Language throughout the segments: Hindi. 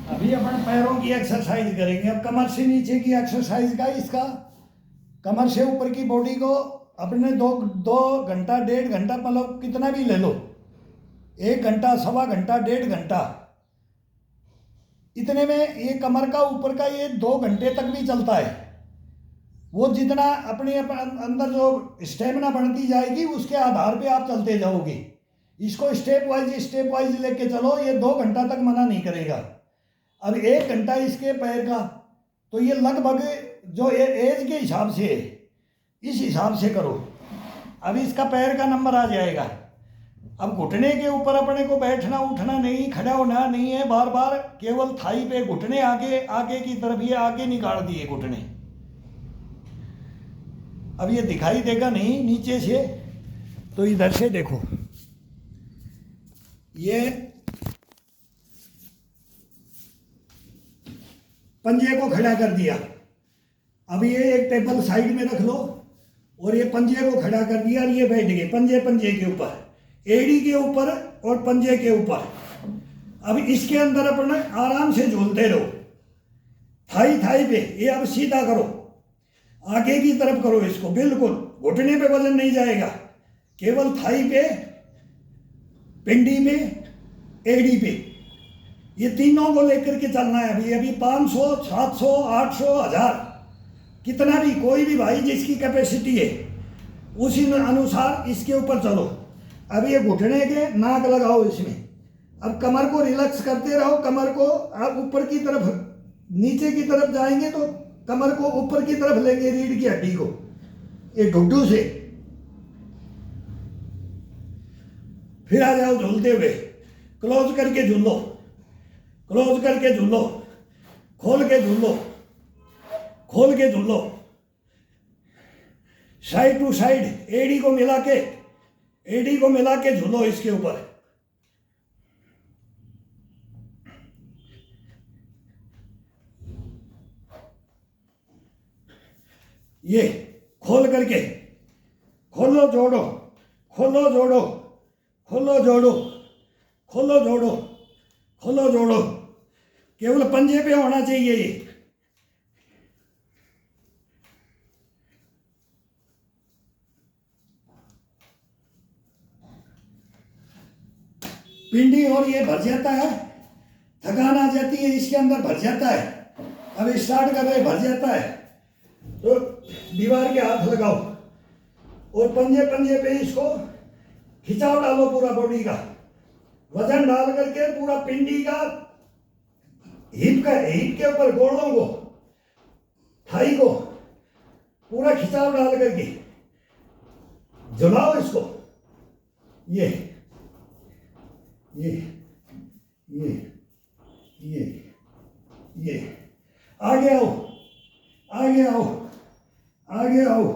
अभी अपन पैरों की एक्सरसाइज करेंगे। अब कमर से नीचे की एक्सरसाइज का इसका, कमर से ऊपर की बॉडी को अपने दो दो घंटा 1.5 घंटा, मतलब कितना भी ले लो, 1 घंटा, 1.25 घंटा, 1.5 घंटा, इतने में ये कमर का ऊपर का ये 2 घंटे तक भी चलता है। वो जितना अपने अंदर जो स्टेमिना बढ़ती जाएगी उसके आधार पे आप चलते जाओगे। इसको स्टेप वाइज लेके चलो, ये 2 घंटा तक मना नहीं करेगा। अब 1 घंटा इसके पैर का, तो ये लगभग जो एज के हिसाब से है, इस हिसाब से करो। अब इसका पैर का नंबर आ जाएगा। अब घुटने के ऊपर अपने को बैठना उठना नहीं, खड़ा होना नहीं है बार बार, केवल थाई पे घुटने आगे आगे की तरफ, ये आगे निकाल दिए घुटने। अब ये दिखाई देगा नहीं नीचे से, तो इधर से देखो, ये पंजे को खड़ा कर दिया। अब ये एक टेबल साइड में रख लो और ये पंजे को खड़ा कर दिया और ये बैठ गए पंजे पंजे के ऊपर, एड़ी के ऊपर और पंजे के ऊपर। अब इसके अंदर अपने आराम से झूलते रहो, थाई थाई पे। ये अब सीधा करो, आगे की तरफ करो इसको, बिल्कुल घुटने पे वजन नहीं जाएगा, केवल थाई पे, पिंडी पे, एड़ी पे, ये तीनों को लेकर के चलना है। अभी अभी 500, 700, 800, 1000, कितना भी, कोई भी भाई जिसकी कैपेसिटी है उसी अनुसार इसके ऊपर चलो। अब ये घुटने के नाक लगाओ इसमें। अब कमर को रिलैक्स करते रहो, कमर को आप ऊपर की तरफ, नीचे की तरफ जाएंगे तो कमर को ऊपर की तरफ लेंगे, रीढ़ की हड्डी को, ये ढुड्डू से। फिर आ जाओ झूलते हुए, क्लोज करके झूलो, क्लोज करके झूलो, खोल के झूलो, खोल के झूलो, साइड टू साइड, एड़ी को मिला के, एड़ी को मिला के झूलो इसके ऊपर। ये खोल करके, खोलो जोड़ो, खोलो जोड़ो, खोलो जोड़ो, खोलो जोड़ो, खोलो जोड़ो, केवल पंजे पे होना चाहिए ये। पिंडी और ये भर जाता है, थकान आ जाती है इसके अंदर, भर जाता है। अब स्टार्ट कर रहे, भर जाता है तो दीवार के हाथ लगाओ और पंजे पंजे पे इसको खिंचाव डालो, पूरा बॉडी का वजन डाल करके, पूरा पिंडी का, हिप का, हिप के ऊपर गोड़ों को, थाई को पूरा खिंचाव डाल करके झुलाओ इसको। ये ये ये ये ये आगे आओ, आगे आओ, आगे आओ,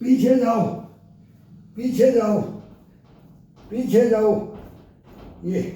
पीछे जाओ, पीछे जाओ, पीछे जाओ, ये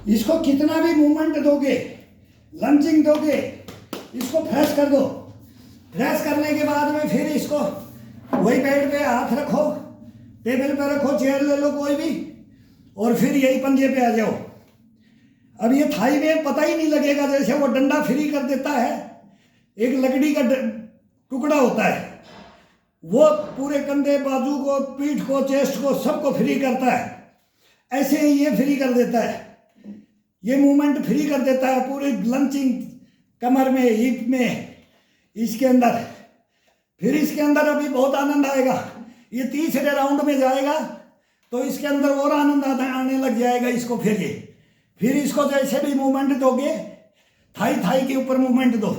इसको कितना भी मूवमेंट दोगे, लंचिंग दोगे, इसको फ्रेश कर दो। फ्रेश करने के बाद में फिर इसको वही बेड पे हाथ रखो, टेबल पे रखो, चेयर ले लो कोई भी, और फिर यही पंजे पे आ जाओ। अब ये थाई में पता ही नहीं लगेगा, जैसे वो डंडा फ्री कर देता है, एक लकड़ी का टुकड़ा होता है, वो पूरे कंधे, बाजू को, पीठ को, चेस्ट को, सबको फ्री करता है। ऐसे ही ये फ्री कर देता है, ये मूवमेंट फ्री कर देता है पूरी लंचिंग, कमर में, हिप में, इसके अंदर। फिर इसके अंदर अभी बहुत आनंद आएगा। ये तीसरे राउंड में जाएगा तो इसके अंदर और आनंद आने लग जाएगा इसको। फिर इसको जैसे भी मूवमेंट दोगे, थाई थाई के ऊपर मूवमेंट दो,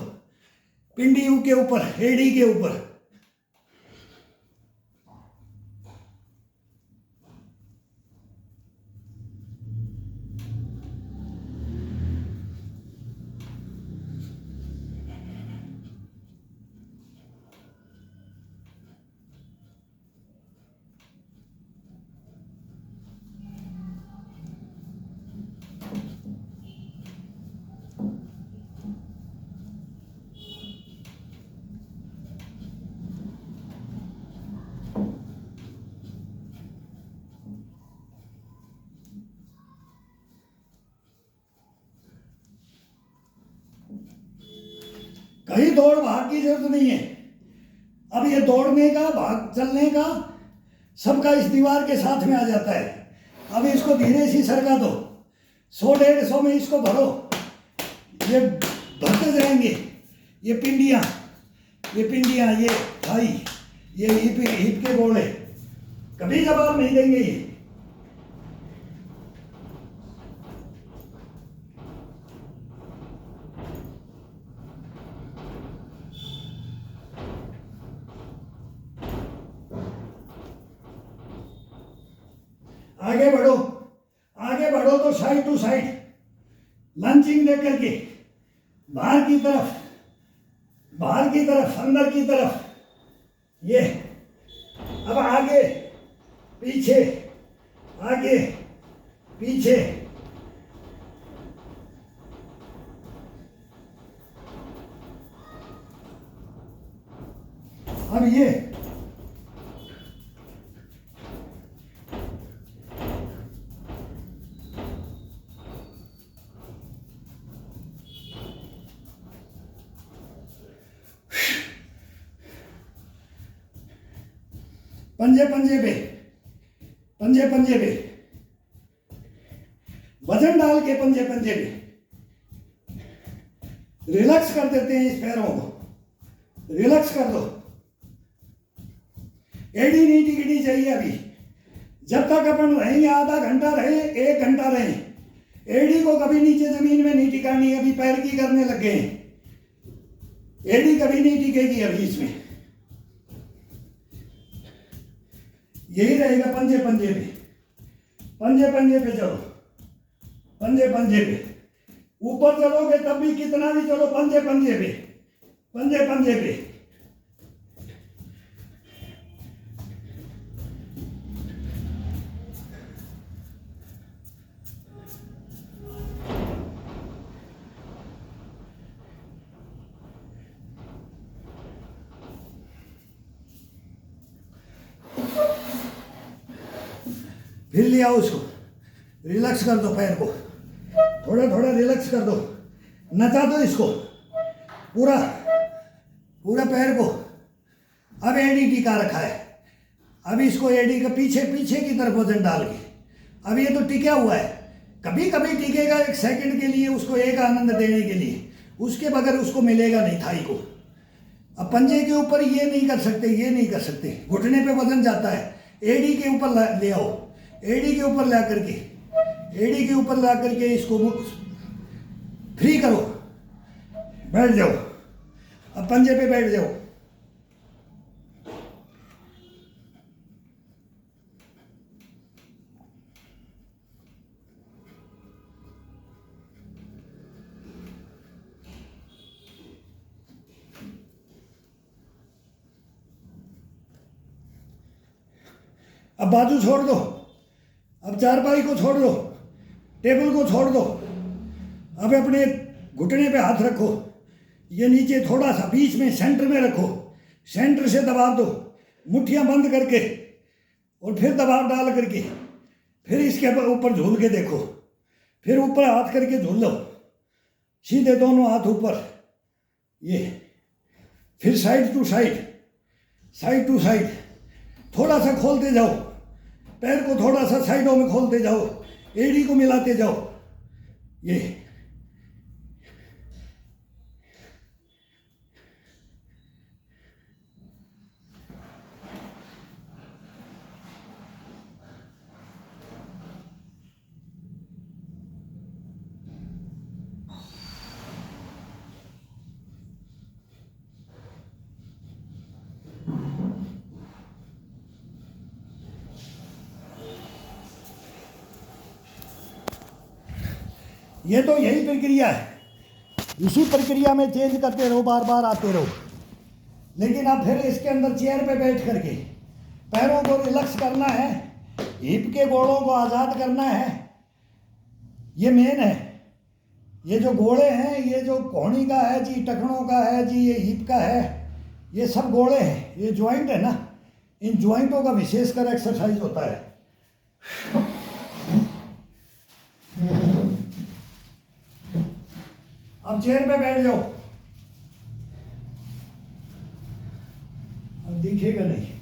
पिंडी के ऊपर, एड़ी के ऊपर। कहीं दौड़ भाग की जरूरत नहीं है। अब ये दौड़ने का, भाग चलने का, सबका इस दीवार के साथ में आ जाता है। अब इसको धीरे से सरका दो, 100-150 में इसको भरो, ये भरते जाएंगे। ये पिंडियाँ, ये थाई, ये हिप के गोले कभी जवाब नहीं देंगे ये। आगे बढ़ो तो साइड टू साइड लंचिंग दे करके बाहर की तरफ, अंदर की तरफ। ये अब आगे पीछे, आगे पीछे। अब ये पंजे पे वजन डाल के पंजे पे रिलैक्स कर देते हैं। इस पैरों को रिलैक्स कर दो। एडी नहीं टिकनी चाहिए अभी। जब तक अपन रहेंगे, आधा घंटा रहे, 1 घंटा रहे, एडी को कभी नीचे जमीन में नहीं टिकानी। अभी पैर की करने लग गए हैं, एडी कभी नहीं टिकेगी अभी इसमें। यही रहेगा पंजे पे चलो, पंजे पे। ऊपर चलोगे तब भी कितना भी चलो, पंजे पे। फिर ले आओ उसको, रिलैक्स कर दो पैर को, थोड़ा रिलैक्स कर दो, नचा दो इसको पूरा पैर को। अब एडी टिका रखा है, अब इसको एडी के पीछे की तरफ वजन डाल के, अब ये तो टिका हुआ है। कभी कभी टिकेगा 1 सेकंड के लिए, उसको एक आनंद देने के लिए, उसके बगैर उसको मिलेगा नहीं थाई को। अब पंजे के ऊपर ये नहीं कर सकते, घुटने पे वजन जाता है। एडी के ऊपर ले आओ, एडी के ऊपर ला करके इसको फ्री करो, बैठ जाओ। अब पंजे पे बैठ जाओ। अब बाजू छोड़ दो, अब चारपाई को छोड़ दो, टेबल को छोड़ दो। अब अपने घुटने पे हाथ रखो, ये नीचे थोड़ा सा बीच में सेंटर में रखो, सेंटर से दबाव दो, मुट्ठियां बंद करके, और फिर दबाव डाल करके, फिर इसके ऊपर झूल के देखो, फिर ऊपर हाथ करके झूल लो, सीधे दोनों हाथ ऊपर। ये फिर साइड टू साइड, थोड़ा सा खोलते जाओ, पैर को थोड़ा सा साइडों में खोलते जाओ, एड़ी को मिलाते जाओ। ये तो यही प्रक्रिया है। इसी प्रक्रिया में चेंज करते रहो, बार बार आते रहो। लेकिन अब फिर इसके अंदर चेयर पे बैठ करके पैरों को रिलैक्स करना है, हिप के गोड़ों को आज़ाद करना है। ये मेन है। ये जो गोड़े हैं, ये जो कोहनी का है जी, टखनों का है जी, ये हिप का है, ये सब गोड़े हैं, ये ज्वाइंट है ना। इन ज्वाइंटों का विशेषकर एक्सरसाइज होता है। अब चेयर पे बैठ जाओ, दिखेगा नहीं।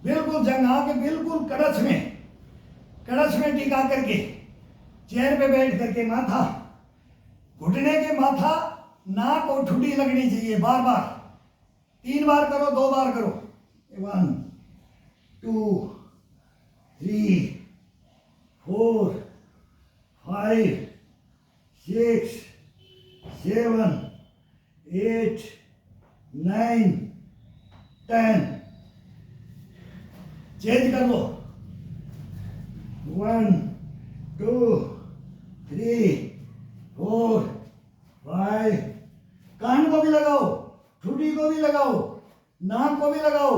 बिल्कुल जंघा के बिल्कुल कड़च में टिका करके चेयर पे बैठ करके माथा, घुटने के माथा, नाक और ठुड्डी लगनी चाहिए बार बार। 3 बार करो, 2 बार करो। 1 2 3 4 5 6 7 8 9 10। चेंज कर लो। 1 2 3 4 5। कान को भी लगाओ, ठुड्डी को भी लगाओ, नाक को भी लगाओ,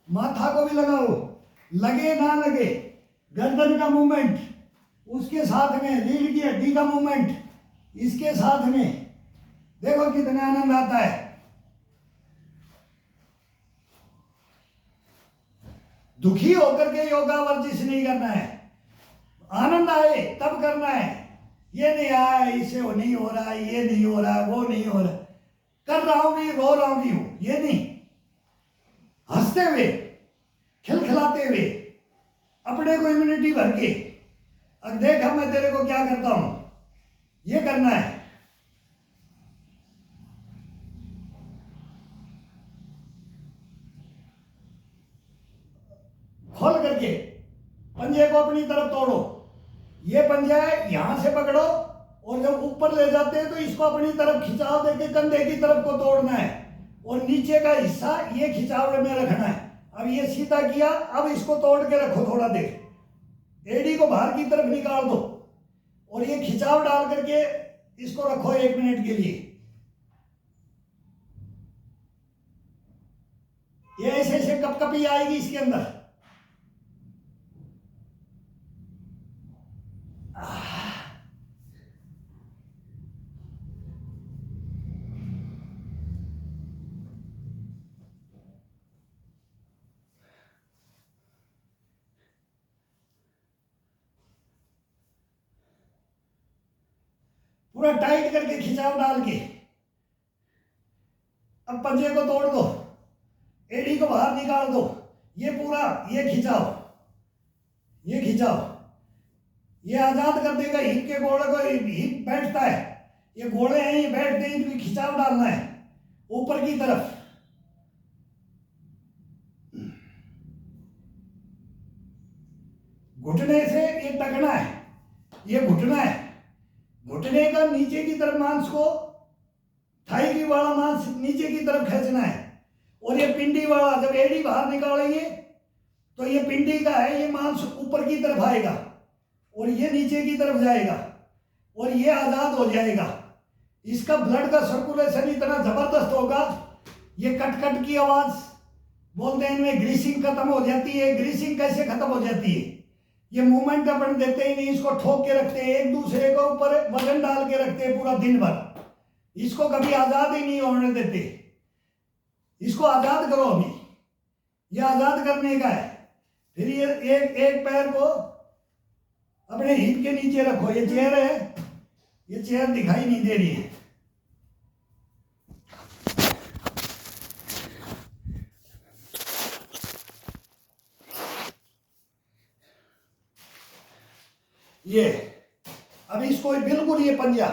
माथा को भी लगाओ। लगे ना लगे, गर्दन का मूवमेंट उसके साथ में, रीढ़ की हड्डी का मूवमेंट इसके साथ में। देखो कितना आनंद आता है। दुखी होकर के योगा वर्जिश नहीं करना है। आनंद आए तब करना है। ये नहीं आया, इसे वो नहीं हो रहा, ये नहीं हो रहा, वो नहीं हो रहा, कर रहा हूं भी, रो रहा भी हूं, ये नहीं। हंसते हुए, खिलखिलाते हुए, अपने को इम्यूनिटी भर के, अब देखा मैं तेरे को क्या करता हूं, ये करना है। खोल करके पंजे को अपनी तरफ तोड़ो। ये पंजा है, यहां से पकड़ो और जब ऊपर ले जाते हैं तो इसको अपनी तरफ खिंचाव देके कंधे की तरफ को तोड़ना है और नीचे का हिस्सा ये खिंचाव में रखना है। अब ये सीधा किया, अब इसको तोड़ के रखो थोड़ा देर। एड़ी को बाहर की तरफ निकाल दो और ये खिंचाव डाल करके इसको रखो 1 मिनट के लिए। ये ऐसे ऐसे कपकपी आएगी इसके अंदर। पूरा टाइट करके खिंचाव डाल के अब पंजे को तोड़ दो, एड़ी को बाहर निकाल दो। ये पूरा ये खिंचाव, ये खिंचाव, ये आजाद कर देगा हिप के गोड़े को। हिप बैठता है, ये गोड़े हैं, ये बैठते हैं, इनकी खिंचाव डालना है ऊपर की तरफ। घुटने से ये टकना है, ये घुटना है। घुटने का नीचे की तरफ मांस को, थाई की वाला मांस नीचे की तरफ खींचना है और ये पिंडी वाला, जब एड़ी बाहर निकालेंगे तो ये पिंडी का है, ये मांस ऊपर की तरफ आएगा और ये नीचे की तरफ जाएगा और ये आजाद हो जाएगा। इसका ब्लड का सर्कुलेशन इतना जबरदस्त होगा, ये कट कट की आवाज बोलते हैं, इनमें ग्रीसिंग खत्म हो जाती है। ग्रीसिंग कैसे खत्म हो जाती है? ये मूवमेंट अपन देते ही नहीं, इसको ठोक के रखते हैं, एक दूसरे को ऊपर वजन डाल के रखते हैं पूरा दिन भर। इसको कभी आजाद ही नहीं होने देते। इसको आजाद करो अभी, ये आजाद करने का है। फिर ये एक पैर को अपने हिप के नीचे रखो। ये चेयर है, ये चेयर दिखाई नहीं दे रही है। ये अब इसको बिल्कुल ये पंजा,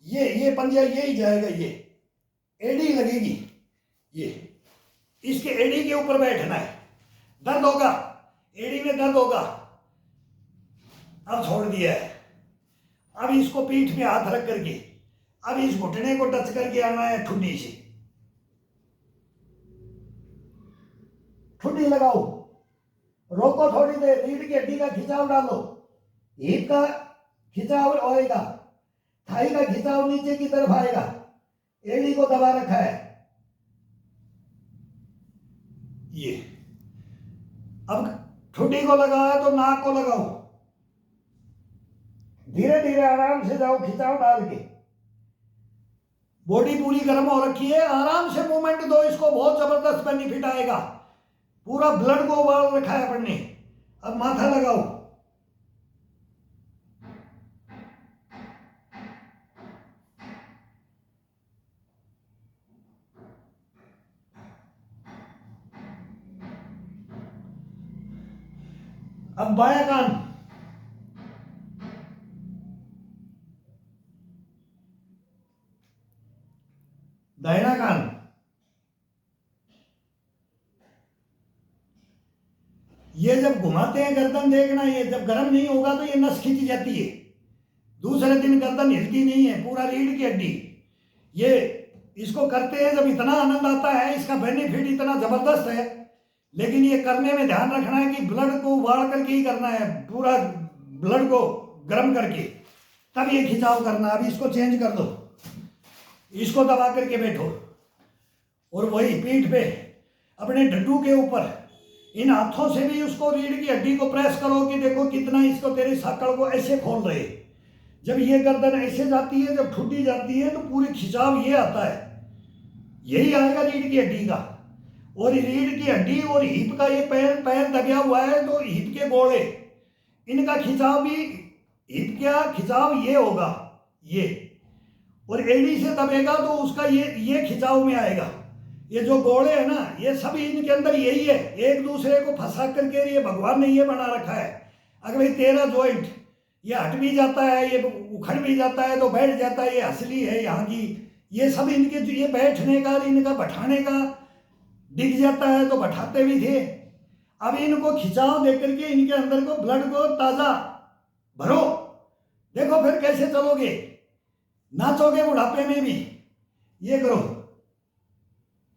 ये पंजा ये ही जाएगा, ये एड़ी लगेगी, ये इसके एड़ी के ऊपर बैठना है। दर्द होगा, एड़ी में दर्द होगा। अब छोड़ दिया है। अब इसको पीठ में हाथ रख करके अब इस घुटने को टच करके आना है ठुड्डी से। ठुड्डी लगाओ, रोको थोड़ी देर, रीढ़ की हड्डी का खिंचाव डालो, हिप का खिंचाव होएगा, थाई का खिंचाव नीचे की तरफ आएगा, एड़ी को दबा रखा है। ये अब ठुड्डी को लगाया तो नाक को लगाओ, धीरे धीरे आराम से जाओ खिंचाव डाल के। बॉडी पूरी गर्म हो रखी है, आराम से मूवमेंट दो, इसको बहुत जबरदस्त बेनिफिट आएगा। पूरा ब्लड को उबाल रखा है अपन ने। अब माथा लगाओ। अब बायां कान, दाहिना कान, ये जब घुमाते हैं गर्दन देखना, ये जब गर्म नहीं होगा तो ये नस खींची जाती है। दूसरे दिन गर्दन हिलती नहीं है, पूरा रीढ़ की हड्डी। ये इसको करते हैं जब इतना आनंद आता है, इसका बेनिफिट इतना जबरदस्त है। लेकिन ये करने में ध्यान रखना है कि ब्लड को उबाल करके ही करना है, पूरा ब्लड को गर्म करके, तब ये खिंचाव करना। अब इसको चेंज कर दो, इसको दबा करके बैठो और वही पीठ पे अपने ढड्डू के ऊपर इन हाथों से भी उसको रीढ़ की हड्डी को प्रेस करो कि देखो कितना इसको तेरे साकड़ को ऐसे खोल रहे। जब ये गर्दन ऐसे जाती है, जब ठुड्डी जाती है, तो पूरी खिंचाव ये आता है, यही आएगा रीढ़ की हड्डी का। और रीढ़ की हड्डी और हिप का ये पैर दबा हुआ है, तो हिप के गोले, इनका खिंचाव भी, हिप का खिंचाव ये होगा ये, और एड़ी से दबेगा तो उसका ये खिंचाव में आएगा। ये जो गोले है ना, ये सब इनके अंदर यही है, एक दूसरे को फंसा करके ये भगवान ने ये बना रखा है। अगर भाई तेरा जॉइंट ये हट भी जाता है, ये उखड़ भी जाता है तो बैठ जाता है, ये असली है यहाँ की। ये सब इनके ये बैठने का, इनका बैठाने का दिख जाता है तो बैठाते भी थे। अब इनको खिंचाव दे करके इनके अंदर को ब्लड को ताजा भरो, देखो फिर कैसे चलोगे, नाचोगे बुढ़ापे में भी। ये करो,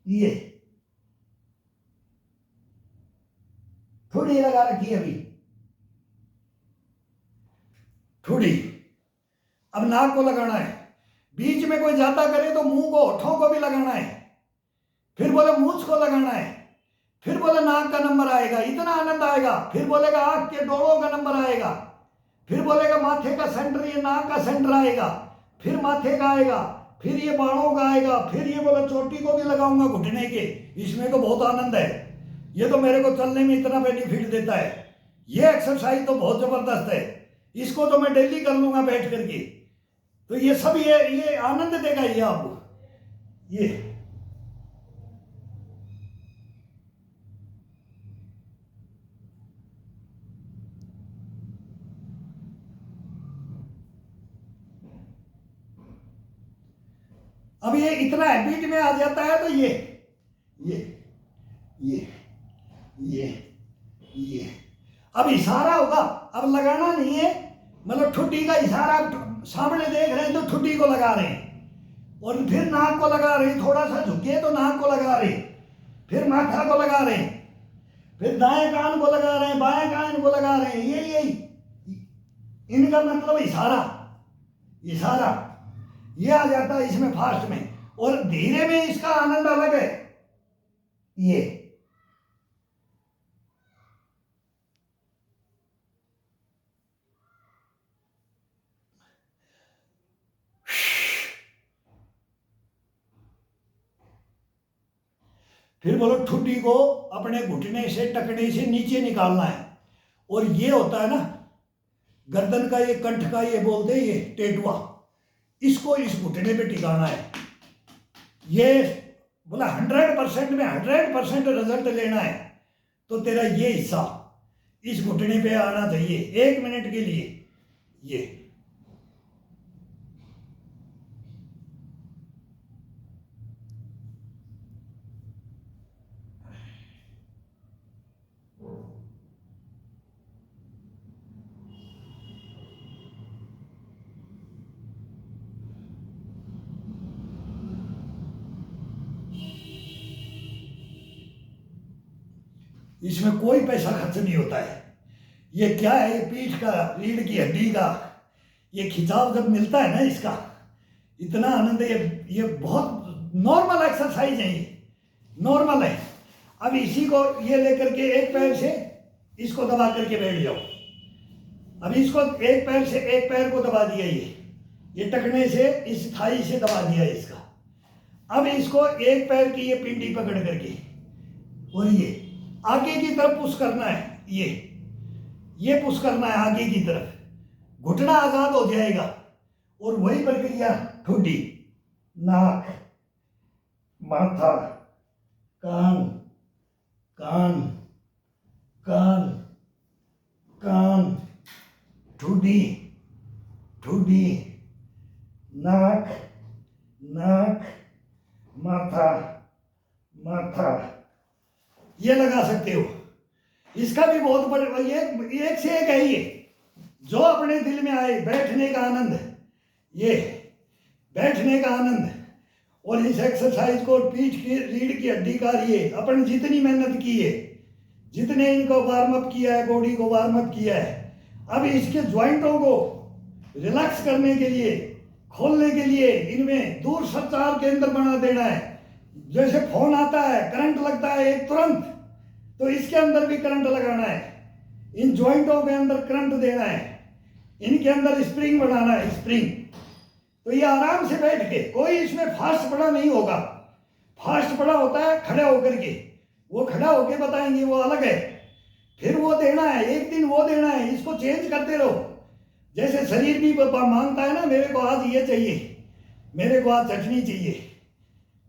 ये ठुड्डी लगा रखी है अभी, ठुड्डी। अब नाक को लगाना है, बीच में कोई ज्यादा करे तो मुंह को, होठों को भी लगाना है, फिर बोले मूंछ को लगाना है, फिर बोले नाक का नंबर आएगा, इतना आनंद आएगा। फिर बोलेगा आंख के डोरों का नंबर आएगा, फिर बोलेगा माथे का सेंटर, ये नाक का सेंटर आएगा, फिर माथे का आएगा, फिर ये बालों का आएगा, फिर ये बोला चोटी को भी लगाऊंगा घुटने के। इसमें तो बहुत आनंद है, ये तो मेरे को चलने में इतना बेनिफिट देता है। ये एक्सरसाइज तो बहुत जबरदस्त है, इसको तो मैं डेली कर लूंगा बैठ करके। तो ये सब ये आनंद देगा ये आपको। ये अब ये इतना हैबिट में आ जाता है तो ये ये ये ये ये अब इशारा होगा, अब लगाना नहीं है, मतलब ठुड्डी का इशारा। सामने देख रहे हैं तो ठुड्डी को लगा रहे हैं, और फिर नाक को लगा रहे हैं, थोड़ा सा झुके तो नाक को लगा रहे हैं, फिर माथा को लगा रहे हैं, फिर दाएं कान को लगा रहे हैं, बाएं कान को लगा रहे हैं। यही इनका मतलब इशारा, इशारा ये आ जाता है इसमें फास्ट में, और धीरे में इसका आनंद अलग है। ये फिर बोलो ठुड्डी को अपने घुटने से, टकने से नीचे निकालना है। और ये होता है ना गर्दन का, ये कंठ का, ये बोलते हैं ये टेटुआ, इसको इस घुटने पे टिकाना है। ये बोला 100% में 100% रिजल्ट लेना है तो तेरा ये हिस्सा इस घुटने पे आना चाहिए 1 मिनट के लिए। ये इसमें कोई पैसा खर्च नहीं होता है। ये क्या है, ये पीठ का, रीढ़ की हड्डी का ये खिंचाव जब मिलता है ना, इसका इतना आनंद है। ये बहुत नॉर्मल एक्सरसाइज है, ये नॉर्मल है। अब इसी को ये लेकर के एक पैर से इसको दबा करके बैठ जाओ। अब इसको एक पैर से एक पैर को दबा दिया, ये टकने से इस थाई से दबा दिया इसका। अब इसको एक पैर की ये पिंडी पकड़ करके, और ये आगे की तरफ पुश करना है, ये पुश करना है आगे की तरफ, घुटना आजाद हो जाएगा। और वही प्रक्रिया ठुड्डी, नाक, माथा, कान, कान, कान, कान, ठुड्डी, ठुड्डी, नाक, नाक, माथा, माथा, ये लगा सकते हो। इसका भी बहुत बड़ा, ये एक से एक है, ये जो अपने दिल में आए। बैठने का आनंद, ये बैठने का आनंद। और इस एक्सरसाइज को पीठ की रीढ़ की हड्डी का, ये अपन जितनी मेहनत की है, जितने इनको वार्म अप किया है, बॉडी को वार्म अप किया है, अब इसके ज्वाइंटों को रिलैक्स करने के लिए, खोलने के लिए इनमें दूर संचार केंद्र बना देना है। जैसे फोन आता है, करंट लगता है एक तुरंत, तो इसके अंदर भी करंट लगाना है, इन ज्वाइंटों के अंदर करंट देना है, इनके अंदर स्प्रिंग बनाना है, स्प्रिंग। तो ये आराम से बैठ के, कोई इसमें फास्ट बड़ा नहीं होगा। फास्ट बड़ा होता है खड़ा होकर के, वो खड़ा होकर बताएंगे, वो अलग है। फिर वो देना है, एक दिन वो देना है, इसको चेंज करते रहो। जैसे शरीर भी मांगता है ना, मेरे को आज ये चाहिए, मेरे को आज चटनी चाहिए,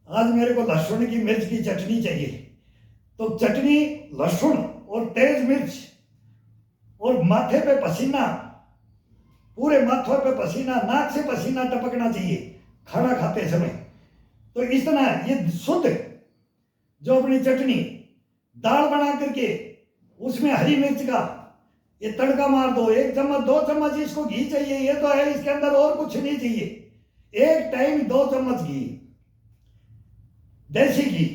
आज मेरे को लहसुन की मिर्च की चटनी चाहिए, तो चटनी, लहसुन और तेज मिर्च और माथे पे पसीना, पूरे माथे पे पसीना, नाक से पसीना टपकना चाहिए खाना खाते समय। तो इतना ये शुद्ध जो अपनी चटनी, दाल बना करके उसमें हरी मिर्च का ये तड़का मार दो, 1 चम्मच 2 चम्मच इसको घी चाहिए, ये तो है, इसके अंदर और कुछ नहीं चाहिए। एक टाइम 2 चम्मच घी, देसी घी,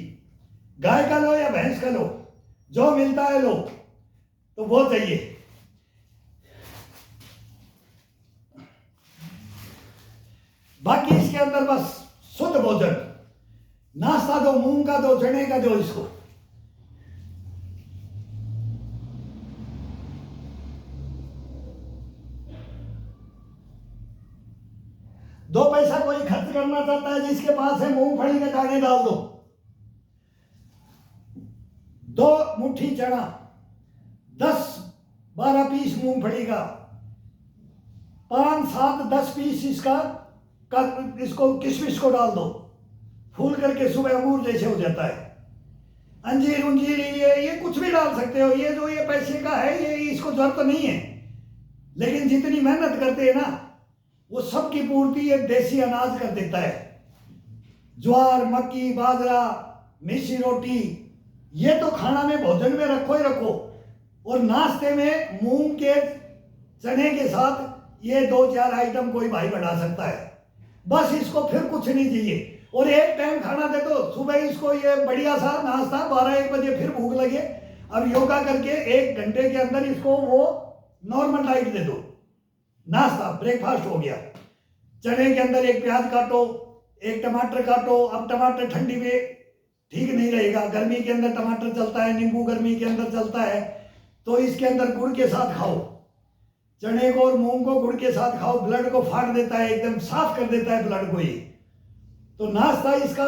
गाय का लो या भैंस का लो, जो मिलता है लो, तो वो चाहिए। बाकी इसके अंदर बस शुद्ध भोजन, नाश्ता दो, मूंग का दो, चने का दो इसको। दो पैसा कोई खर्च करना चाहता है, जिसके पास है, मूंगफली के दाने डाल दो, 2 मुट्ठी चना, 10-12 पीस मूंगफली का, 5-7-10 पीस इसको किशमिश को डाल दो, फूल करके सुबह अंगूर जैसे हो जाता है। अंजीर उंजीर ये कुछ भी डाल सकते हो। ये जो ये पैसे का है, ये इसको जरूरत तो नहीं है, लेकिन जितनी मेहनत करते हैं ना, वो सब की पूर्ति ये देसी अनाज कर देता है। ज्वार, मक्की, बाजरा, मिसी रोटी, ये तो खाना में, भोजन में रखो ही रखो। और नाश्ते में मूंग के चने के साथ ये 2-4 आइटम कोई भाई बढ़ा सकता है, बस इसको फिर कुछ नहीं चाहिए। और एक टाइम खाना दे दो, सुबह इसको ये बढ़िया सा नाश्ता, 12-1 बजे फिर भूख लगे, अब योगा करके 1 घंटे के अंदर इसको वो नॉर्मल डाइट दे दो, नाश्ता, ब्रेकफास्ट हो गया। चने के अंदर 1 प्याज काटो, 1 टमाटर काटो। अब टमाटर ठंडी में ठीक नहीं रहेगा, गर्मी के अंदर टमाटर चलता है, नींबू गर्मी के अंदर चलता है, तो इसके अंदर गुड़ के साथ खाओ। चने को और मूंग को गुड़ के साथ खाओ, ब्लड को फाड़ देता है, एकदम साफ कर देता है ब्लड को ये। तो नाश्ता इसका,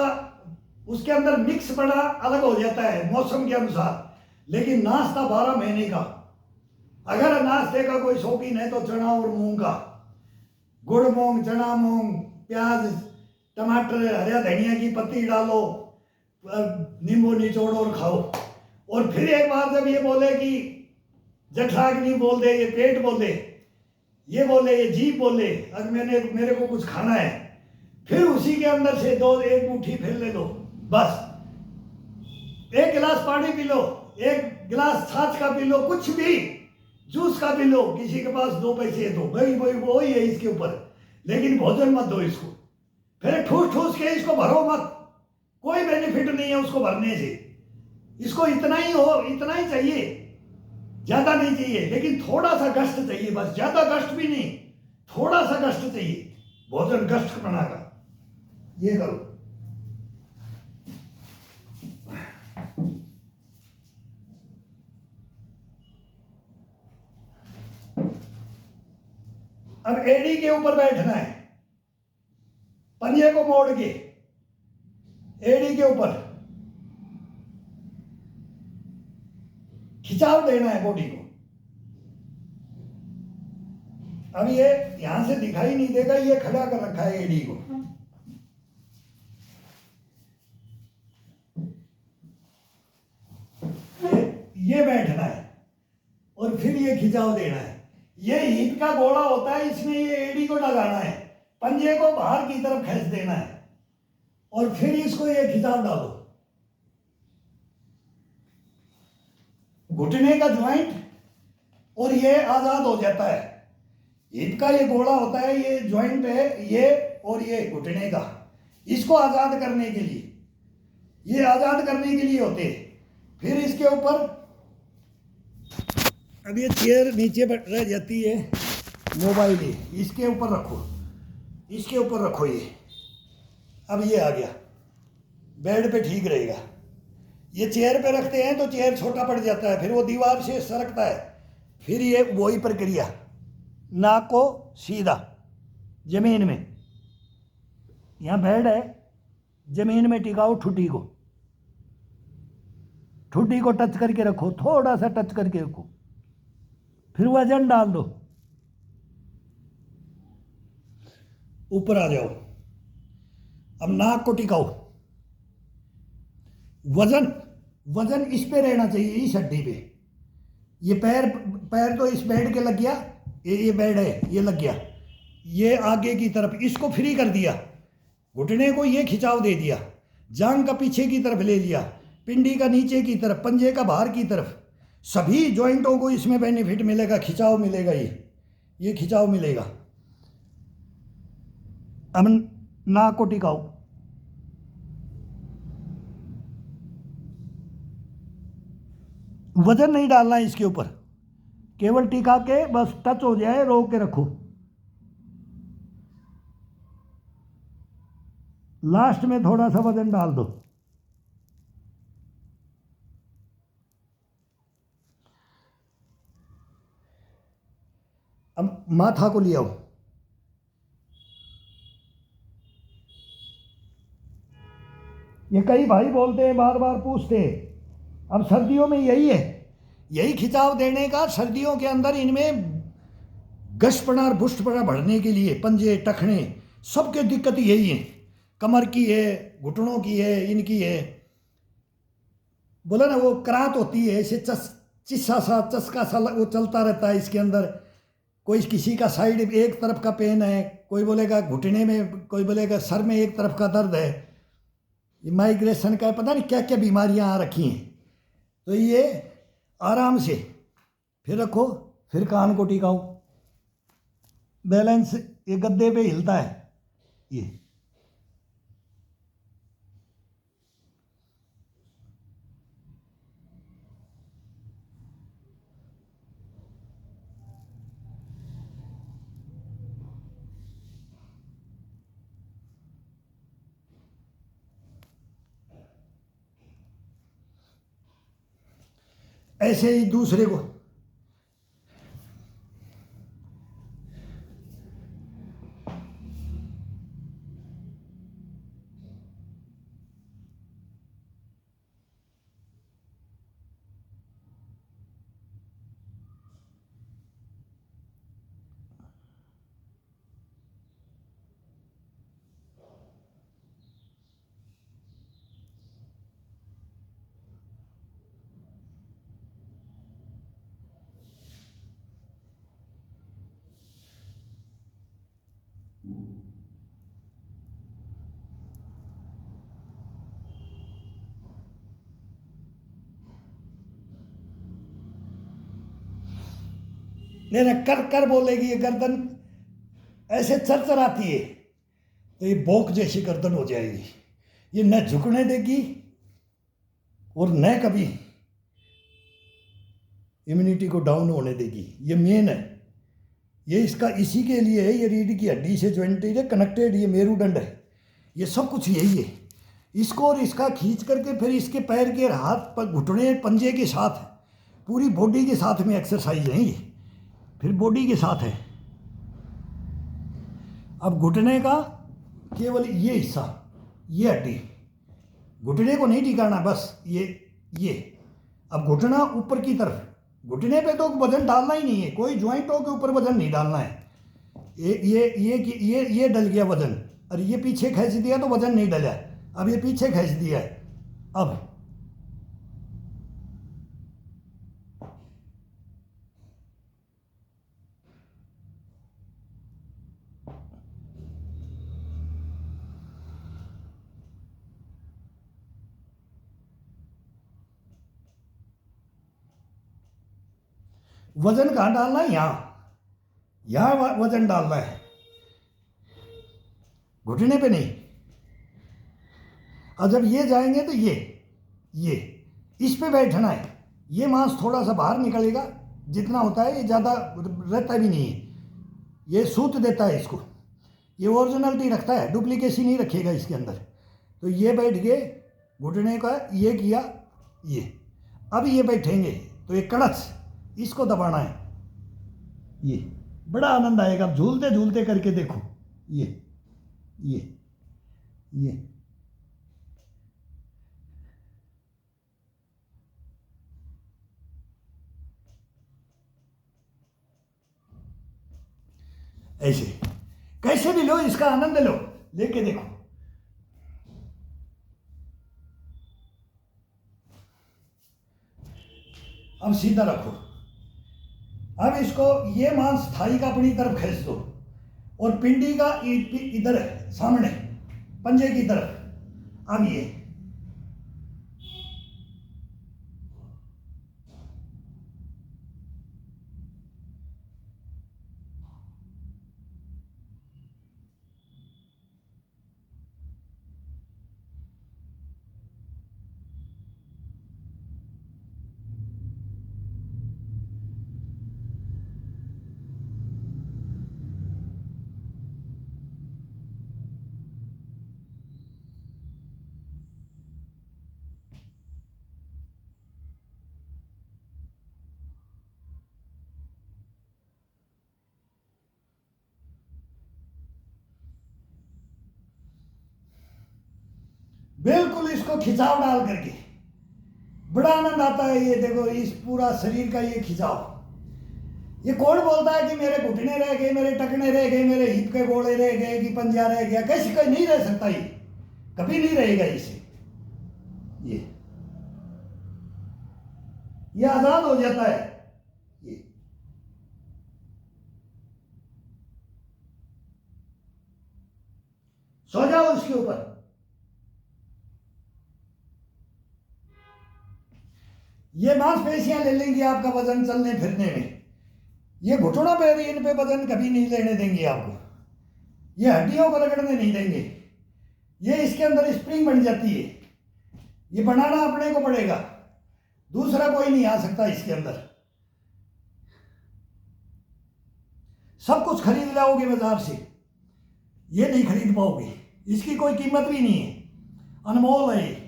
उसके अंदर मिक्स बड़ा अलग हो जाता है मौसम के अनुसार, लेकिन नाश्ता 12 महीने का। अगर नाश्ते का कोई शौकीन है तो चना और मूंग का, गुड़ मूंग, चना मूंग, प्याज, टमाटर, हरा धनिया की पत्ती डालो, नींबू निचोड़ो और खाओ। और फिर एक बार जब ये बोले कि जठराग्नि बोल दे, ये पेट बोल दे, ये बोले, ये जीभ बोले, अगर मेरे को कुछ खाना है, फिर उसी के अंदर से 1 मुट्ठी फिर ले लो, बस 1 गिलास पानी पी लो, 1 गिलास छाछ का पी लो, कुछ भी, जूस का पी लो, किसी के पास 2 पैसे दो, भाई वो ही है इसके ऊपर, लेकिन भोजन मत दो इसको। फिर ठूस ठूस के इसको भरो मत, कोई बेनिफिट नहीं है उसको भरने से। इसको इतना ही हो, इतना ही चाहिए, ज्यादा नहीं चाहिए, लेकिन थोड़ा सा कष्ट चाहिए, बस, ज्यादा कष्ट भी नहीं, थोड़ा सा कष्ट चाहिए, भोजन कष्ट बनाकर। ये करो। अब एड़ी के ऊपर बैठना है, पंजे को मोड़ के एड़ी के ऊपर, खिंचाव देना है बॉडी को। अब ये यहां से दिखाई नहीं देगा, ये खड़ा कर रखा है एडी को। ये बैठना है और फिर ये खिंचाव देना है। ये हिप का गोला होता है, इसमें ये एडी को लगाना है, पंजे को बाहर की तरफ खींच देना है और फिर इसको ये खिंचाव डालो। घुटने का ज्वाइंट और ये आजाद हो जाता है। हिप का ये गोला होता है, ये ज्वाइंट है ये, और ये घुटने का, इसको आजाद करने के लिए, ये आजाद करने के लिए होते हैं। फिर इसके ऊपर अब ये चेयर नीचे रह जाती है, मोबाइल है, इसके ऊपर रखो, इसके ऊपर रखो ये। अब ये आ गया, बेड पे ठीक रहेगा। ये चेयर पे रखते हैं तो चेयर छोटा पड़ जाता है, फिर वो दीवार से सरकता है। फिर ये वही प्रक्रिया, नाक को सीधा जमीन में, यहाँ बेड है, जमीन में टिकाओ, ठुड्डी को टच करके रखो, थोड़ा सा टच करके रखो, फिर वजन डाल दो, ऊपर आ जाओ। अब नाक को टिकाओ, वजन इस पे रहना चाहिए, इस हड्डी पे। ये पैर तो इस बेड के लग गया, ये बेड है, ये लग गया, ये आगे की तरफ इसको फ्री कर दिया, घुटने को ये खिंचाव दे दिया, जांघ का पीछे की तरफ ले लिया, पिंडी का नीचे की तरफ, पंजे का बाहर की तरफ, सभी जॉइंटों को इसमें बेनिफिट मिलेगा, खिंचाव मिलेगा, ये खिंचाव मिलेगा। अब नाक को टिकाओ, वजन नहीं डालना है इसके ऊपर, केवल टिका के बस टच हो जाए, रोक के रखो। लास्ट में थोड़ा सा वजन डाल दो। अब माथा को ले आओ, ये कई भाई बोलते हैं, बार बार पूछते हैं। अब सर्दियों में यही खिंचाव देने का, सर्दियों के अंदर इनमें गशपना और बुष्टपना बढ़ने के लिए, पंजे टखने सबके दिक्कत यही है, कमर की है, घुटनों की है, इनकी है। बोला ना वो करात होती है, ऐसे चिस्सा सा चस्का सा वो चलता रहता है इसके अंदर। कोई किसी का साइड एक तरफ का पेन है, कोई बोलेगा घुटने में, कोई बोलेगा सर में एक तरफ का दर्द है, ये माइग्रेशन का पता नहीं क्या क्या बीमारियां आ रखी हैं। तो ये आराम से फिर रखो, फिर कान को टिकाओ, बैलेंस ये गद्दे पे हिलता है ये। ऐसे ही दूसरे को नहीं कर कर बोलेगी, ये गर्दन ऐसे चरचराती है तो ये बोक जैसी गर्दन हो जाएगी। ये न झुकने देगी और न कभी इम्यूनिटी को डाउन होने देगी। ये मेन है, ये इसका इसी के लिए है। ये रीढ़ की हड्डी से ज्वाइंटेड है, कनेक्टेड, ये मेरुदंड है, ये सब कुछ यही है। इसको और इसका खींच करके फिर इसके पैर के हाथ पर घुटने पंजे के साथ पूरी बॉडी के साथ में एक्सरसाइज है ये, फिर बॉडी के साथ है। अब घुटने का केवल ये हिस्सा, ये हड्डी, घुटने को नहीं टिकाना, बस ये अब घुटना ऊपर की तरफ, घुटने पे तो वजन डालना ही नहीं है, कोई ज्वाइंटों के ऊपर वजन नहीं डालना है। ये डल गया वजन, और ये पीछे खींच दिया तो वजन नहीं डला। अब ये पीछे खींच दिया है। अब वजन कहाँ डालना है? यहाँ वजन डालना है, घुटने पे नहीं। और जब ये जाएंगे तो ये इस पे बैठना है। ये मांस थोड़ा सा बाहर निकलेगा, जितना होता है, ये ज़्यादा रहता भी नहीं है, ये सूत देता है इसको, ये ओरिजिनलिटी रखता है, डुप्लीकेसी नहीं रखेगा इसके अंदर। तो ये बैठ गए, घुटने का ये किया, ये अब ये बैठेंगे तो ये कड़च, इसको दबाना है। ये बड़ा आनंद आएगा, अब झूलते झूलते करके देखो। ये ऐसे कैसे भी लो, इसका आनंद लो, लेके देखो। अब सीधा रखो। अब इसको, ये मांस थाई का अपनी तरफ खींच दो, और पिंडी का इधर सामने पंजे की तरफ। अब ये बिल्कुल इसको खिंचाव डाल करके बड़ा आनंद आता है। ये देखो, इस पूरा शरीर का ये खिंचाव। ये कौन बोलता है कि मेरे घुटने रह गए, मेरे टखने रह गए, मेरे हिप के गोले रह गए, कि पंजा रह गया? कैसे कोई नहीं रह सकता, ये कभी नहीं रहेगा इसे। ये आजाद हो जाता है। ये सो जाओ इसके ऊपर। ये मांसपेशियां ले लेंगी आपका वजन चलने फिरने में। ये घुटनों पे, इन पे वजन कभी नहीं लेने देंगे आपको, ये हड्डियों को रगड़ने नहीं देंगे। ये इसके अंदर स्प्रिंग बन जाती है, ये बनाना अपने को पड़ेगा, दूसरा कोई नहीं आ सकता इसके अंदर। सब कुछ खरीद लाओगे बाजार से, ये नहीं खरीद पाओगे, इसकी कोई कीमत भी नहीं है, अनमोल है ये।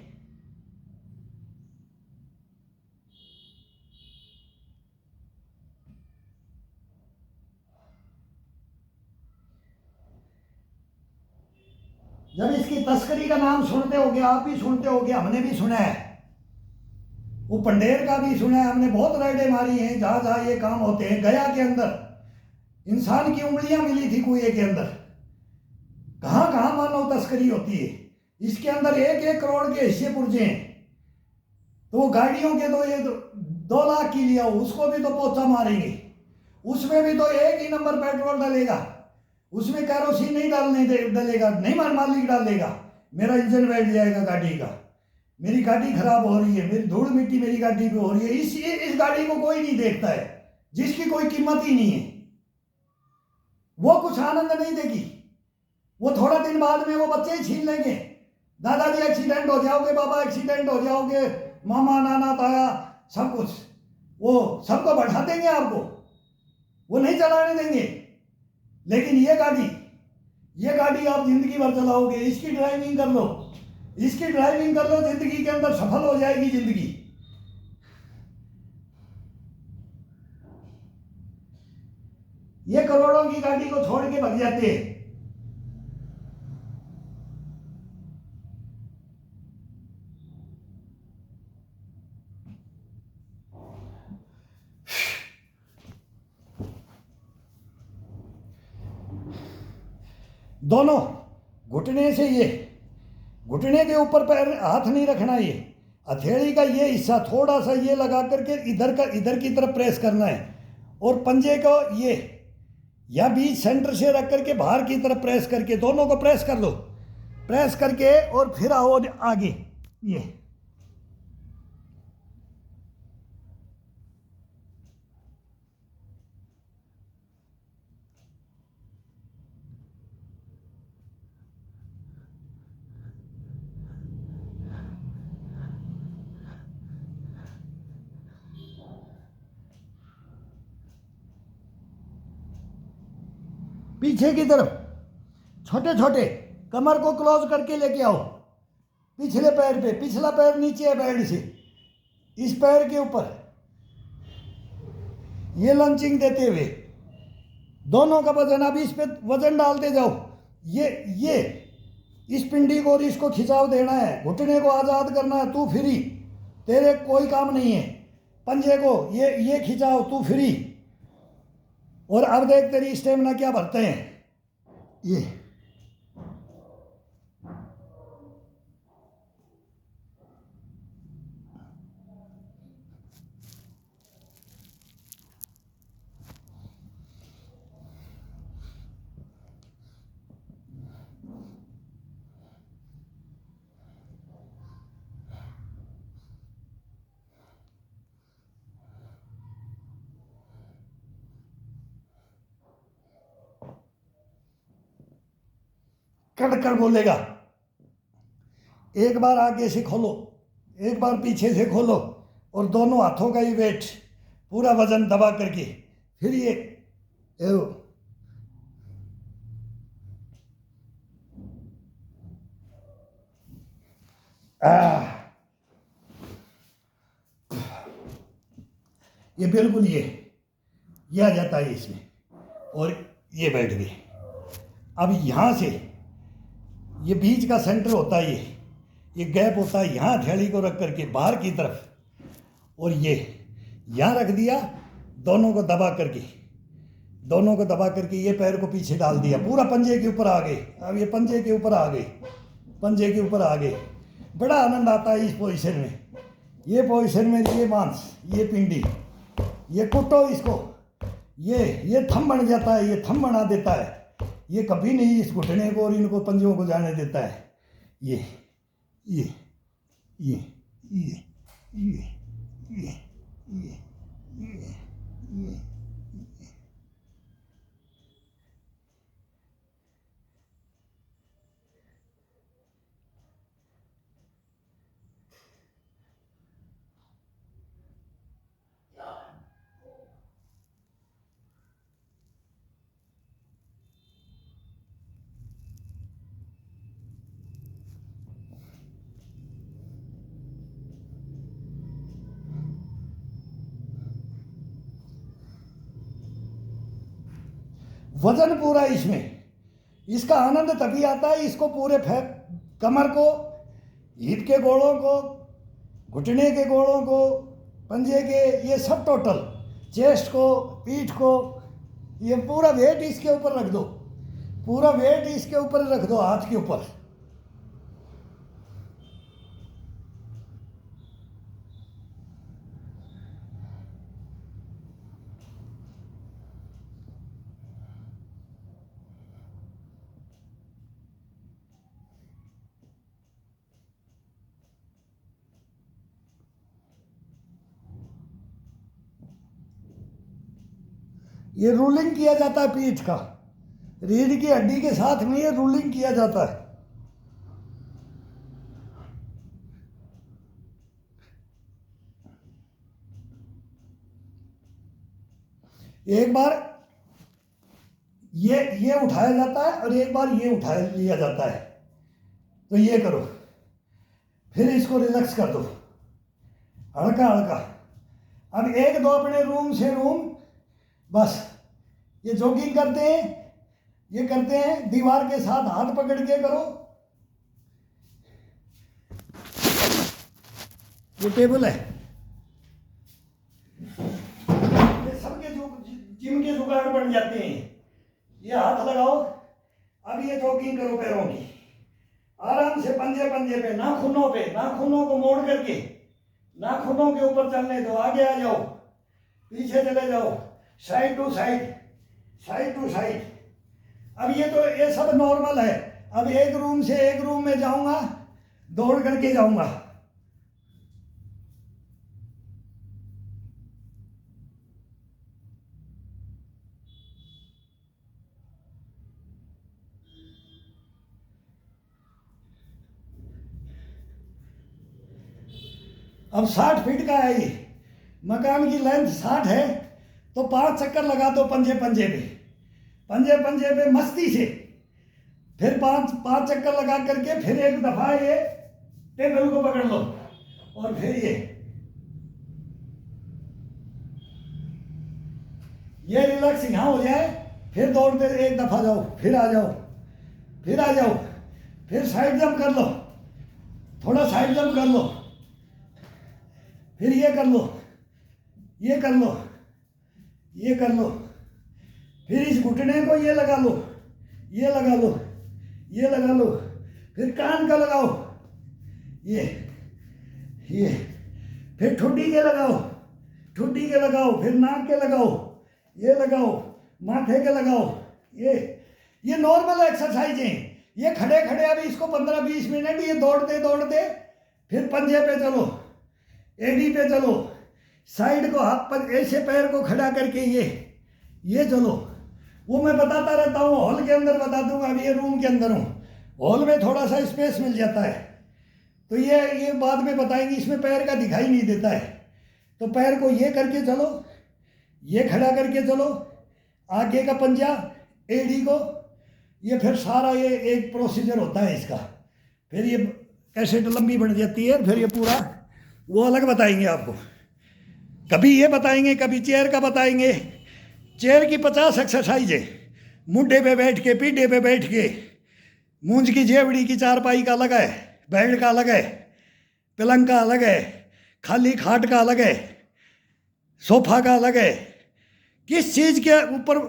जब इसकी तस्करी का नाम सुनते होगे, आप भी सुनते होगे, हमने भी सुना है, वो पंडेर का भी सुना है, हमने बहुत राइडें मारी हैं जहां जहां ये काम होते हैं। गया के अंदर इंसान की उंगलियां मिली थी कुएं के अंदर, कहां कहां मानव तस्करी होती है। इसके अंदर 1-1 करोड़ के हिस्से पुर्जे हैं। तो वो गाड़ियों के तो ये 2 लाख की लिया, उसको भी तो पोचा मारेंगे, उसमें भी तो एक ही नंबर पेट्रोल डलेगा, उसमें कैरोसिन नहीं डलेगा, नहीं मालिक डालेगा, मेरा इंजन बैठ जाएगा गाड़ी का, मेरी गाड़ी खराब हो रही है, मेरी धूल मिट्टी मेरी गाड़ी पे हो रही है। इस गाड़ी को कोई नहीं देखता है, जिसकी कोई कीमत ही नहीं है। वो कुछ आनंद नहीं देगी, वो थोड़ा दिन बाद में वो बच्चे ही छीन लेंगे। दादाजी एक्सीडेंट हो जाओगे, बाबा एक्सीडेंट हो जाओगे, मामा नाना ताया सब कुछ, वो सबको बैठा देंगे आपको, वो नहीं चलाने देंगे। लेकिन ये गाड़ी आप जिंदगी भर चलाओगे। इसकी ड्राइविंग कर लो, इसकी ड्राइविंग कर लो, जिंदगी के अंदर सफल हो जाएगी जिंदगी। ये करोड़ों की गाड़ी को छोड़ के भाग जाते हैं। दोनों घुटने से ये, घुटने के ऊपर पैर हाथ नहीं रखना, ये हथेली का ये हिस्सा थोड़ा सा ये लगा करके इधर की तरफ प्रेस करना है, और पंजे को ये या बीच सेंटर से रख करके बाहर की तरफ प्रेस करके दोनों को प्रेस कर दो, प्रेस करके और फिर आओ आगे। ये पीछे की तरफ छोटे छोटे कमर को क्लोज करके लेके आओ पिछले पैर पे, पिछला पैर नीचे है बेल्ट से, इस पैर के ऊपर ये लंचिंग देते हुए दोनों का वजन, अब इस पे वजन डालते जाओ। ये इस पिंडी को और इसको खिंचाव देना है, घुटने को आज़ाद करना है, तू फ्री, तेरे कोई काम नहीं है। पंजे को ये खिंचाओ, तू फ्री। और अब देख तेरी स्टेमिना क्या भरते हैं। ये कड़कड़ बोलेगा, एक बार आगे से खोलो, एक बार पीछे से खोलो, और दोनों हाथों का ही वेट पूरा वजन दबा करके फिर ये ये बिल्कुल ये आ जाता है इसमें, और ये बैठ गए। अब यहाँ से ये बीच का सेंटर होता है, ये गैप होता है, यहाँ हथेली को रख करके बाहर की तरफ, और ये यहाँ रख दिया, दोनों को दबा करके ये पैर को पीछे डाल दिया, पूरा पंजे के ऊपर आ गए। अब ये पंजे के ऊपर आ गए, बड़ा आनंद आता है इस पोजीशन में। ये पोजीशन में ये मांस, ये पिंडी, ये कुटो इसको, ये थम बन जाता है, ये थम बना देता है, ये कभी नहीं इस घुटने को और इनको पंजों को जाने देता है। ये ये ये ये ये ये ये ये वजन पूरा इसमें, इसका आनंद तभी आता है, इसको पूरे कमर को, हिप के गोड़ों को, घुटने के गोड़ों को, पंजे के, ये सब टोटल, चेस्ट को, पीठ को, ये पूरा वेट इसके ऊपर रख दो, पूरा वेट इसके ऊपर रख दो, हाथ के ऊपर। ये रूलिंग किया जाता है पीठ का, रीढ़ की हड्डी के साथ में ये रूलिंग किया जाता है। एक बार ये उठाया जाता है और एक बार ये उठा लिया जाता है, तो ये करो, फिर इसको रिलैक्स कर दो हल्का हल्का। अब एक दो अपने रूम से रूम, बस ये जॉगिंग करते हैं, ये करते हैं, दीवार के साथ हाथ पकड़ के करो। ये टेबल है, ये सबके जो जिम के जुगाड़ बन जाते हैं। ये हाथ लगाओ, अब ये जॉगिंग करो पैरों की, आराम से पंजे पंजे पे, नाखूनों को मोड़ करके नाखूनों के ऊपर चलने दो। आगे आ जाओ, पीछे चले जाओ, side to side, side to side. अब ये सब नॉर्मल है। अब एक रूम से एक रूम में जाऊंगा, दौड़ करके जाऊंगा। अब 60 फीट का है ये मकान की लेंथ 60 है, तो 5 चक्कर लगा दो पंजे पंजे पे, पंजे पंजे पे मस्ती से। फिर पांच चक्कर लगा करके फिर एक दफा ये टेबल को पकड़ लो और फिर ये रिलैक्स यहाँ हो जाए। फिर दौड़ते एक दफा जाओ, फिर आ जाओ, फिर आ जाओ, फिर साइड जंप कर लो, थोड़ा साइड जंप कर लो, फिर ये कर लो, ये कर लो, ये कर लो, फिर इस घुटने को ये लगा लो, ये लगा लो, ये लगा लो, फिर कान का लगाओ, ये फिर ठुड्डी के लगाओ, ठुड्डी के लगाओ, फिर नाक के लगाओ, ये लगाओ, माथे के लगाओ। ये नॉर्मल एक्सरसाइज है। ये खड़े खड़े अभी इसको 15-20 मिनट ये दौड़ते दौड़ते फिर पंजे पे चलो, एडी पे चलो, साइड को हाथ पर ऐसे पैर को खड़ा करके ये चलो। वो मैं बताता रहता हूँ, हॉल के अंदर बता दूंगा। अभी ये रूम के अंदर हूँ, हॉल में थोड़ा सा स्पेस मिल जाता है, तो ये बाद में बताएंगे। इसमें पैर का दिखाई नहीं देता है, तो पैर को ये करके चलो, ये खड़ा करके चलो, आगे का पंजा, एडी को, ये फिर सारा ये एक प्रोसीजर होता है इसका। फिर ये कैसेट लंबी बन जाती है, फिर ये पूरा वो अलग बताएंगे आपको। कभी ये बताएंगे, कभी चेयर का बताएंगे। चेयर की 50 एक्सरसाइज है। मुड्ढे पे बैठ के, पीढ़े पे बैठ के, मूंज की जेवड़ी की चारपाई का अलग है, बेड का अलग है, पलंग का अलग है, खाली खाट का अलग है, सोफा का अलग है। किस चीज़ के ऊपर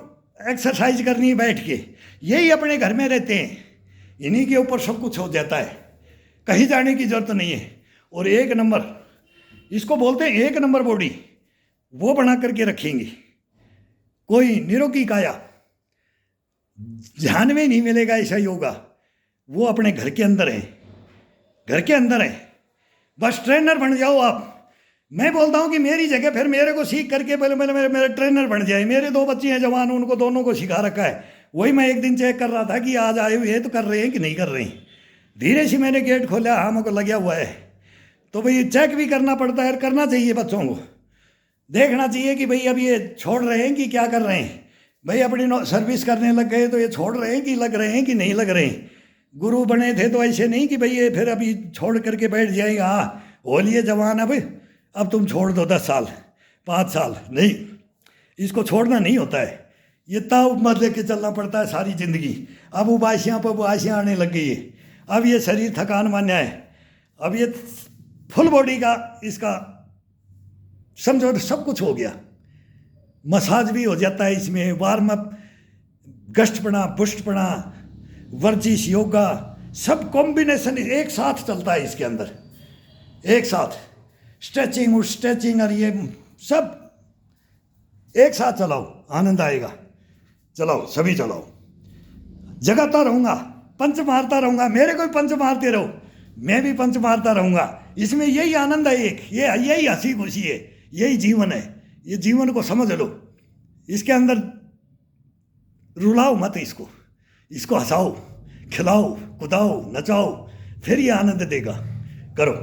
एक्सरसाइज करनी है बैठ के, यही अपने घर में रहते हैं, इन्हीं के ऊपर सब कुछ हो जाता है, कहीं जाने की जरूरत नहीं है। और एक नंबर, इसको बोलते हैं एक नंबर बॉडी, वो बना करके रखेंगे। कोई निरोगी काया ध्यान में नहीं मिलेगा ऐसा योगा, वो अपने घर के अंदर है, घर के अंदर है। बस ट्रेनर बन जाओ आप। मैं बोलता हूँ कि मेरी जगह फिर मेरे को सीख करके पहले मेरे ट्रेनर बन जाए। मेरे 2 बच्चे हैं जवान, उनको दोनों को सिखा रखा है। वही मैं एक दिन चेक कर रहा था कि आज आए हुए तो कर रहे हैं कि नहीं कर रहे हैं। धीरे से मैंने गेट खोला, हाँ मेरे को लगा हुआ है। तो भाई चेक भी करना पड़ता है, करना चाहिए। बच्चों को देखना चाहिए कि भाई अब ये छोड़ रहे हैं कि क्या कर रहे हैं। भाई अपनी सर्विस करने लग गए तो ये छोड़ रहे हैं कि लग रहे हैं कि नहीं लग रहे हैं। गुरु बने थे तो ऐसे नहीं कि भाई ये फिर अभी छोड़ करके बैठ जाएंगे, हाँ हो लिए जवान अब तुम छोड़ दो 10 साल 5 साल, नहीं, इसको छोड़ना नहीं होता है। ये ताउम्र लेके चलना पड़ता है सारी ज़िंदगी। अब उबासियाँ पर उबासियाँ आने लग गई है, अब ये शरीर थकान मान्या है। अब ये फुल बॉडी का इसका समझो सब कुछ हो गया। मसाज भी हो जाता है इसमें, वार्म अप, गश्तपना, पुष्टपना, वर्जिश, योगा, सब कॉम्बिनेशन एक साथ चलता है इसके अंदर, एक साथ। स्ट्रेचिंग और ये सब एक साथ चलाओ, आनंद आएगा। चलाओ, सभी चलाओ। जगाता रहूँगा, पंच मारता रहूँगा, मेरे को भी पंच मारते रहो, मैं भी पंच मारता रहूँगा। इसमें यही आनंद है, एक यही हंसी खुशी है, यही जीवन है। ये जीवन को समझ लो, इसके अंदर रुलाओ मत, इसको हंसाओ, खिलाओ, कुदाओ, नचाओ, फिर ये आनंद देगा। करो।